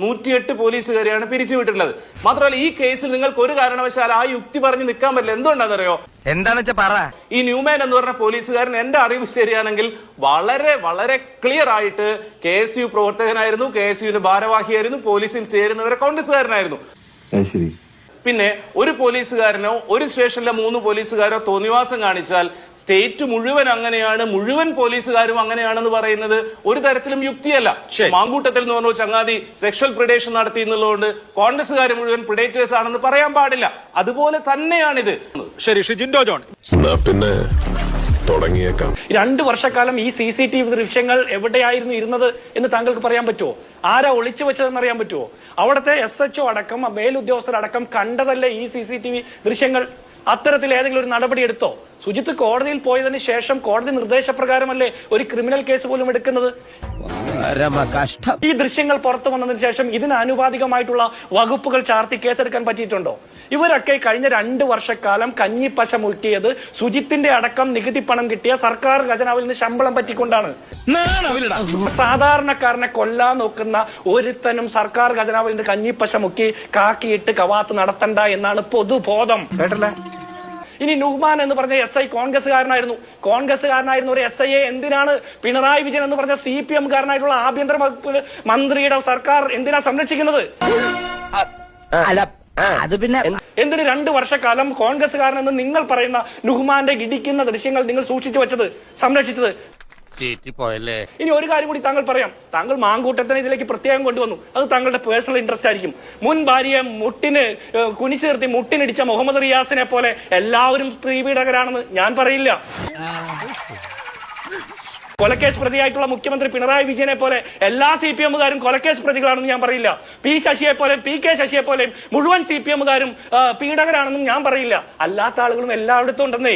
108 പോലീസുകാരെയാണ് പിരിച്ചുവിട്ടിട്ടുള്ളത്. മാത്രമല്ല ഈ കേസിൽ നിങ്ങൾക്ക് ഒരു കാരണവശാൽ ആ യുക്തി പറഞ്ഞ് നിൽക്കാൻ പറ്റില്ല. എന്തുകൊണ്ടാണെന്നറിയോ? എന്താണെന്ന് വെച്ചാ പറ. ഈ ന്യൂമാൻ എന്ന് പറഞ്ഞ പോലീസുകാരൻ എന്റെ അറിവ് ശരിയാണെങ്കിൽ വളരെ വളരെ ക്ലിയർ ആയിട്ട് KSU പ്രവർത്തകനായിരുന്നു, KSUവിന്റെ ഭാരവാഹിയായിരുന്നു, പോലീസിൽ ചേരുന്നവരെ കോൺഗ്രസ്സുകാരനായിരുന്നു. പിന്നെ ഒരു പോലീസുകാരനോ ഒരു സ്റ്റേഷനിലെ 3 പോലീസുകാരോ തോന്നിവാസം കാണിച്ചാൽ സ്റ്റേറ്റ് മുഴുവൻ അങ്ങനെയാണ്, മുഴുവൻ പോലീസുകാരും അങ്ങനെയാണെന്ന് പറയുന്നത് ഒരു തരത്തിലും യുക്തിയല്ല. മാങ്കൂട്ടത്തിൽ എന്ന് പറഞ്ഞ ചങ്ങാതി സെക്ഷൽ പ്രിഡേഷൻ നടത്തി എന്നുള്ളതുകൊണ്ട് കോൺഗ്രസ്സുകാർ മുഴുവൻ പ്രിഡേറ്റേഴ്സ് ആണെന്ന് പറയാൻ പാടില്ല. അതുപോലെ തന്നെയാണിത്. ശരി, ജിൻഡോ ജോൺ. പിന്നെ തുടങ്ങിയേക്കാം. 2 വർഷക്കാലം ഈ CCTV ദൃശ്യങ്ങൾ എവിടെയായിരുന്നു ഇരുന്നത് എന്ന് താങ്കൾക്ക് പറയാൻ പറ്റുമോ? ആരാ ഒളിച്ചു വെച്ചതെന്ന് അറിയാൻ പറ്റുമോ? അവിടുത്തെ SHO അടക്കം മേലുദ്യോഗസ്ഥരടക്കം കണ്ടതല്ലേ ഈ CCTV ദൃശ്യങ്ങൾ? അത്തരത്തിൽ ഏതെങ്കിലും ഒരു നടപടി എടുത്തോ? സുജിത്ത് കോടതിയിൽ പോയതിനു ശേഷം കോടതി നിർദ്ദേശപ്രകാരമല്ലേ ഒരു ക്രിമിനൽ കേസ് പോലും എടുക്കുന്നത്? ഈ ദൃശ്യങ്ങൾ പുറത്തു വന്നതിന് ശേഷം ഇതിന് ആനുപാതികമായിട്ടുള്ള വകുപ്പുകൾ ചാർത്തി കേസെടുക്കാൻ പറ്റിയിട്ടുണ്ടോ? ഇവരൊക്കെ കഴിഞ്ഞ 2 വർഷക്കാലം കഞ്ഞിപ്പശ മുക്കിയത് സുജിത്തിന്റെ അടക്കം നികുതി പണം കിട്ടിയ സർക്കാർ ഖജനാവിൽ നിന്ന് ശമ്പളം പറ്റിക്കൊണ്ടാണ്. സാധാരണക്കാരനെ കൊല്ലാൻ നോക്കുന്ന ഒരുത്തനും സർക്കാർ ഖജനാവിൽ നിന്ന് കഞ്ഞിപ്പശ മുക്കി കാക്കിയിട്ട് കവാത്ത് നടത്തണ്ട എന്നാണ് പൊതുബോധം. ഇനി നുഹ്മാൻ എന്ന് പറഞ്ഞ SI കോൺഗ്രസ്സുകാരനായിരുന്ന ഒരു SIയെ എന്തിനാണ് പിണറായി വിജയൻ എന്ന് പറഞ്ഞ CPM കാരനായിട്ടുള്ള ആഭ്യന്തര വകുപ്പ് മന്ത്രിയുടെ സർക്കാർ എന്തിനാ സംരക്ഷിക്കുന്നത്? അത് പിന്നെ എന്തിന് 2 വർഷക്കാലം കോൺഗ്രസ്സുകാരനെന്ന് നിങ്ങൾ പറയുന്ന നുഹ്മാന്റെ ഇടിക്കുന്ന ദൃശ്യങ്ങൾ നിങ്ങൾ സൂക്ഷിച്ചു വെച്ചത്, സംരക്ഷിച്ചത്? ഇനി ഒരു കാര്യം കൂടി താങ്കൾ പറയാം. താങ്കൾ മാങ്കൂട്ടത്തിനെ ഇതിലേക്ക് പ്രത്യേകം കൊണ്ടുവന്നു. അത് താങ്കളുടെ പേഴ്സണൽ ഇൻട്രസ്റ്റ് ആയിരിക്കും. മുൻ ഭാര്യയെ മുട്ടിന് കുനിച്ചു നിർത്തി മുട്ടിനിടിച്ച മുഹമ്മദ് റിയാസിനെ പോലെ എല്ലാവരും സ്ത്രീപീഡകരാണെന്ന് ഞാൻ പറയില്ല. കൊലക്കേസ് പ്രതിയായിട്ടുള്ള മുഖ്യമന്ത്രി പിണറായി വിജയനെ പോലെ എല്ലാ CPMകാരും കൊലക്കേസ് പ്രതികളാണെന്ന് ഞാൻ പറയില്ല. ശശിയെ പോലെ PK ശശിയെ പോലെ മുഴുവൻ CPMകാരും പീഡകരാണെന്നും ഞാൻ പറയില്ല. അല്ലാത്ത ആളുകളും എല്ലായിടത്തും ഉണ്ടെന്നേ.